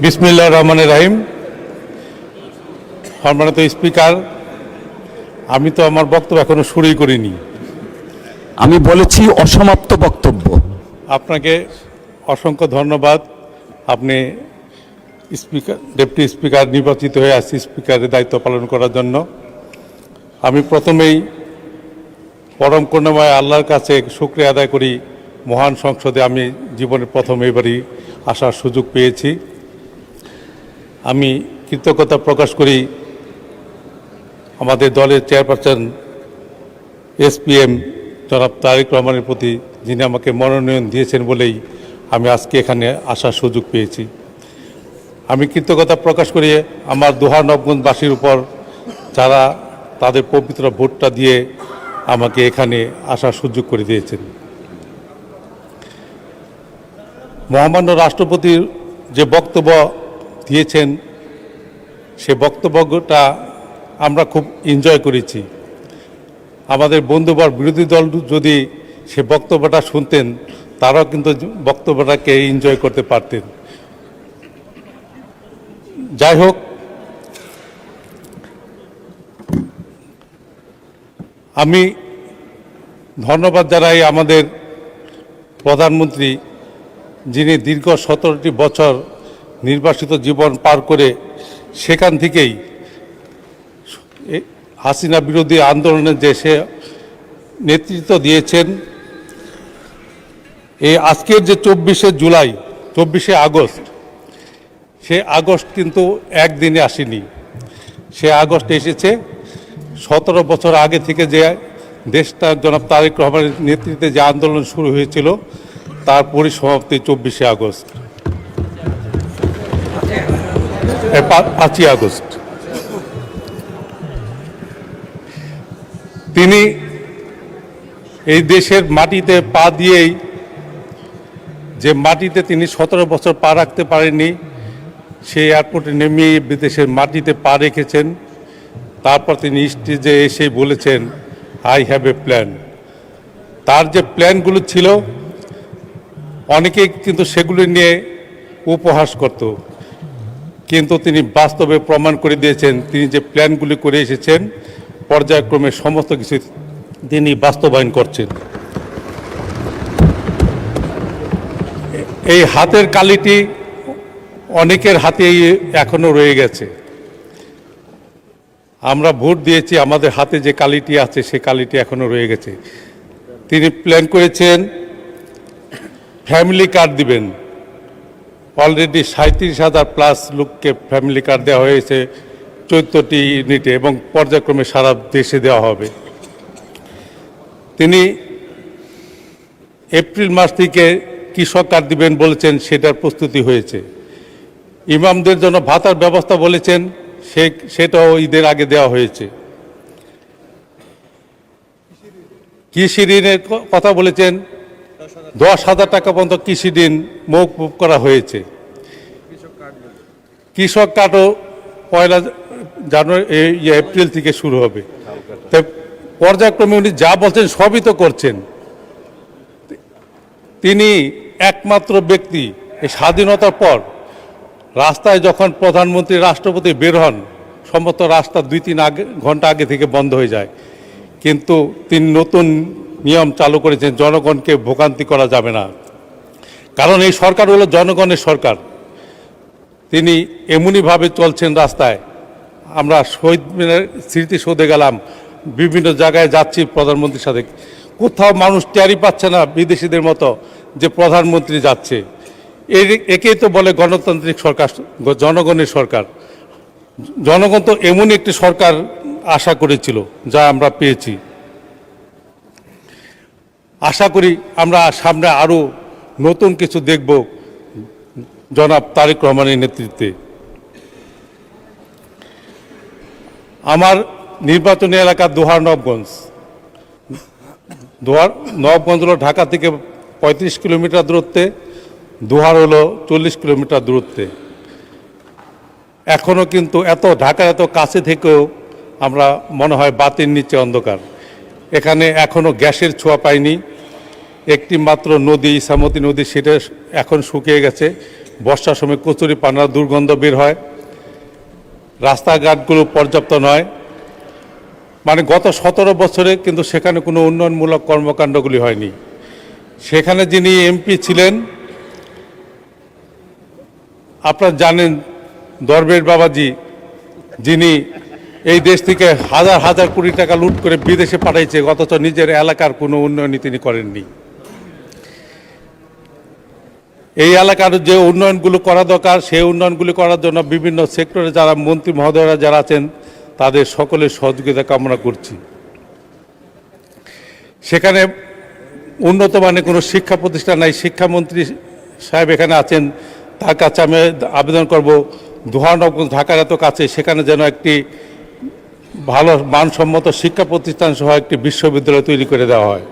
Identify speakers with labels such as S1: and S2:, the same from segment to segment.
S1: বিসমিল্লাহির রহমানির রহিম। সম্মানিত স্পিকার, আমি তো আমার বক্তব্য এখনো শুরুই করিনি।
S2: আমি বলেছি অসমাপ্ত বক্তব্য।
S1: আপনাকে অসংখ্য ধন্যবাদ। আপনি ডেপুটি স্পিকার নির্বাচিত হয়ে আসছি স্পিকারের দায়িত্ব পালন করার জন্য। আমি প্রথমেই পরম করুণাময় আল্লাহর কাছে শুকরিয়া আদায় করি, মহান সংসদে আমি জীবনে প্রথম এবারই আসার সুযোগ পেয়েছি। আমি কৃতজ্ঞতা প্রকাশ করি আমাদের দলের চেয়ারপারসন এসপিএম জনাব তারেক রহমানের প্রতি, যিনি আমাকে মনোনয়ন দিয়েছেন বলেই আমি আজকে এখানে আসার সুযোগ পেয়েছি। আমি কৃতজ্ঞতা প্রকাশ করি আমার দোহা নবগঞ্জবাসীর উপর, যারা তাদের পবিত্র ভোটটা দিয়ে আমাকে এখানে আসার সুযোগ করে দিয়েছেন। মহামান্য রাষ্ট্রপতির যে বক্তব্য দিয়েছেন, সে বক্তব্যটা আমরা খুব এনজয় করেছি। আমাদের বন্ধুবর বিরোধী দল যদি সে বক্তব্যটা শুনতেন, তারাও কিন্তু বক্তব্যটাকে এনজয় করতে পারতেন। যাই হোক, আমি ধন্যবাদ জানাই আমাদের প্রধানমন্ত্রী, যিনি দীর্ঘ 17টি বছর নির্বাসিত জীবন পার করে সেখান থেকেই হাসিনা বিরোধী আন্দোলনে যে সে নেতৃত্ব দিয়েছেন। এই আজকের যে 24শে আগস্ট, সে আগস্ট কিন্তু একদিনে আসেনি। সে আগস্ট এসেছে 17 বছর আগে থেকে, যে দেশটা জনাব তারেক রহমানের নেতৃত্বে যে আন্দোলন শুরু হয়েছিল তার পরিসমাপ্তি 24শে আগস্ট, 5ই আগস্ট। তিনি এই দেশের মাটিতে পা দিয়েই, যে মাটিতে তিনি 17 বছর পা রাখতে পারেননি, সেই এয়ারপোর্টে নেমে বিদেশের মাটিতে পা রেখেছেন। তারপর তিনি স্টেজে এসে বলেছেন, আই হ্যাভ এ প্ল্যান। তার যে প্ল্যানগুলো ছিল, অনেকেই কিন্তু সেগুলি নিয়ে উপহাস করত, কিন্তু তিনি বাস্তবে প্রমাণ করে দিয়েছেন তিনি যে প্ল্যানগুলি করে এসেছেন, পর্যায়ক্রমে সমস্ত কিছু তিনি বাস্তবায়ন করছেন। এই হাতের কালিটি অনেকের হাতেই এখনো রয়ে গেছে। আমরা ভোট দিয়েছি, আমাদের হাতে যে কালিটি আছে সে কালিটি এখনো রয়ে গেছে। তিনি প্ল্যান করেছেন ফ্যামিলি কার্ড দিবেন। অলরেডি 37,000+ লোককে ফ্যামিলি কার্ড দেওয়া হয়েছে 14টি ইউনিটে, এবং পর্যায়ক্রমে সারা দেশে দেওয়া হবে। তিনি এপ্রিল মাস থেকে কৃষক কার্ড দিবেন বলেছেন, সেটার প্রস্তুতি হয়েছে। ইমামদের জন্য ভাতার ব্যবস্থা বলেছেন, সেটাও ঈদের আগে দেওয়া হয়েছে। কৃষি ঋণের কথা বলেছেন, 10,000 টাকা পর্যন্ত কৃষি ঋণ মওকুফ করা হয়েছে। কৃষক কার্ডও 1 জানুয়ারি এপ্রিল থেকে শুরু হবে। তাই পর্যায়ক্রমে উনি যা বলছেন সবই তো করছেন। তিনি একমাত্র ব্যক্তি, এই স্বাধীনতার পর রাস্তায় যখন প্রধানমন্ত্রী রাষ্ট্রপতি বের হন, সমস্ত রাস্তা 2-3 ঘন্টা আগে থেকে বন্ধ হয়ে যায়। কিন্তু তিনি নতুন নিয়ম চালু করেছেন, জনগণকে ভোগান্তি করা যাবে না, কারণ এই সরকার হলো জনগণের সরকার। তিনি এমনইভাবে চলছেন রাস্তায়। আমরা শহীদ মিনার স্মৃতিসৌধে গেলাম, বিভিন্ন জায়গায় যাচ্ছি প্রধানমন্ত্রীর সাথে, কোথাও মানুষ টেরই পাচ্ছে না বিদেশিদের মতো যে প্রধানমন্ত্রী যাচ্ছে। একেই তো বলে গণতান্ত্রিক সরকার, জনগণের সরকার। জনগণ তো এমন একটি সরকার আশা করেছিল, যা আমরা পেয়েছি। আশা করি আমরা সামনে আরও নতুন কিছু দেখব জনাব তারেক রহমানের নেতৃত্বে। আমার নির্বাচনী এলাকা দোহার নবগঞ্জ। নবগঞ্জ হলো ঢাকা থেকে 35 কিলোমিটার দূরত্বে, দোহার হলো 40 কিলোমিটার দূরত্বে। এখনও কিন্তু ঢাকার এত কাছে থেকেও আমরা মনে হয় বাতির নিচে অন্ধকার। এখানে এখনও গ্যাসের ছোঁয়া পাইনি। একটি মাত্র নদী, ইসামতি নদী, সেটা এখন শুকিয়ে গেছে। বর্ষার সময় কচুরি পানার দুর্গন্ধ বের হয়, রাস্তাঘাটগুলো পর্যাপ্ত নয়। মানে গত 17 বছরে কিন্তু সেখানে কোনো উন্নয়নমূলক কর্মকাণ্ডগুলি হয়নি। সেখানে যিনি এমপি ছিলেন, আপনারা জানেন, দরবেশ বাবাজি, যিনি এই দেশ থেকে হাজার হাজার কোটি টাকা লুট করে বিদেশে পাঠাইছে, অথচ নিজের এলাকার কোনো উন্নয়নই তিনি করেননি। এই এলাকার যে উন্নয়নগুলো করা দরকার, সেই উন্নয়নগুলি করার জন্য বিভিন্ন সেক্টরে যারা মন্ত্রী মহোদয়রা যারা আছেন, তাদের সকলের সহযোগিতা কামনা করছি। সেখানে উন্নত মানের কোনো শিক্ষা প্রতিষ্ঠান নাই। শিক্ষামন্ত্রী সাহেব এখানে আছেন, তার কাছে আমি আবেদন করব, দুহানগঞ্জ ঢাকার এত কাছে, সেখানে যেন একটি ভালো মানসম্মত শিক্ষা প্রতিষ্ঠান সহ একটি বিশ্ববিদ্যালয় তৈরি করে দেওয়া হয়।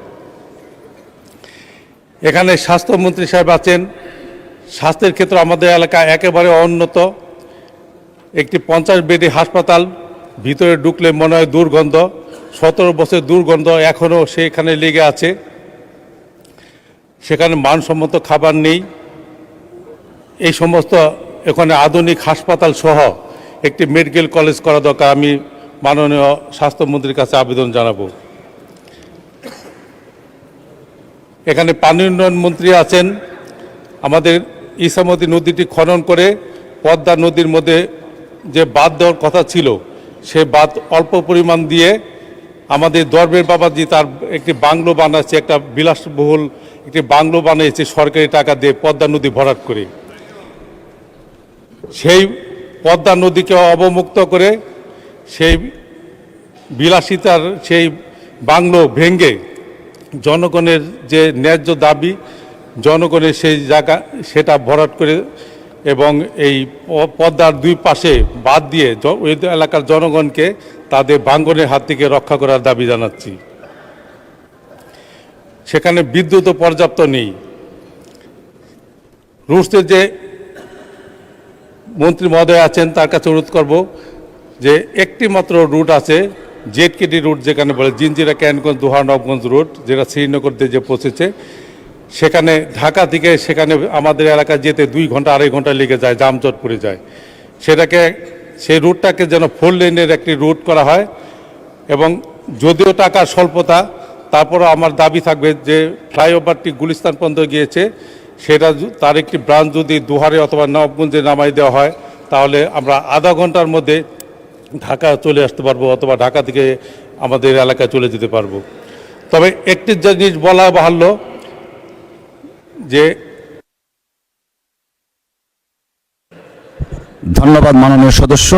S1: এখানে স্বাস্থ্যমন্ত্রী সাহেব আছেন, স্বাস্থ্যের ক্ষেত্রে আমাদের এলাকা একেবারে অনুন্নত। একটি 50 বেডি হাসপাতাল, ভিতরে ঢুকলে মনে হয় দুর্গন্ধ, 17 বছর দুর্গন্ধ এখনও সেখানে লেগে আছে। সেখানে মানসম্মত খাবার নেই। এই সমস্ত এখানে আধুনিক হাসপাতাল সহ একটি মেডিকেল কলেজ করা দরকার। আমি মাননীয় স্বাস্থ্যমন্ত্রীর কাছে আবেদন জানাবো। এখানে পানি উন্নয়ন মন্ত্রী আছেন, আমাদের ইসামতি নদীটি খনন করে পদ্মা নদীর মধ্যে যে বাঁধ দেওয়ার কথা ছিল, সে বাঁধ অল্প পরিমাণ দিয়ে আমাদের দরবেশ বাবাজি তার একটি বাংলো বানাচ্ছে, একটা বিলাসবহুল একটি বাংলো বানিয়েছে সরকারি টাকা দিয়ে পদ্মা নদী ভরাট করে। সেই পদ্মা নদীকে অবমুক্ত করে সেই বিলাসিতার সেই বাংলো ভেঙে জনগণের যে ন্যায্য দাবি, জনগণের সেই জায়গা সেটা ভরাট করে এবং এই পদ্মার দুই পাশে বাদ দিয়ে ওই এলাকার জনগণকে তাদের ভাঙনের হাত থেকে রক্ষা করার দাবি জানাচ্ছি। সেখানে বিদ্যুৎও পর্যাপ্ত নেই। রুশদের যে মন্ত্রী মহোদয় আছেন, তার কাছে অনুরোধ করব যে একটি মাত্র রুট আছে, জেডকেডি রুট যেখানে বলে, জিঞ্জিরা ক্যানগঞ্জ দুহানগঞ্জ রুট, যেটা শ্রীনগর দিয়ে যে পৌঁছেছে, সেখানে ঢাকা থেকে সেখানে আমাদের এলাকায় যেতে 2 ঘন্টা 2.5 ঘন্টা লেগে যায়, জামজট পড়ে যায়। সেই রুটটাকে যেন 4 লেনের একটি রুট করা হয়। এবং যদিও টাকার স্বল্পতা, তারপরও আমার দাবি থাকবে যে ফ্লাইওভারটি গুলিস্তান পর্যন্ত গিয়েছে, সেটা তার একটি ব্রাঞ্চ যদি দুহারে অথবা নবাবগঞ্জে নামাই দেওয়া হয়, তাহলে আমরা আধা ঘন্টার মধ্যে ঢাকা চলে আসতে পারবো, অথবা ঢাকা থেকে আমাদের এলাকায় চলে যেতে পারবো। তবে একটি জিনিস বলা বাহুল্য যে,
S2: ধন্যবাদ মাননীয় সদস্য।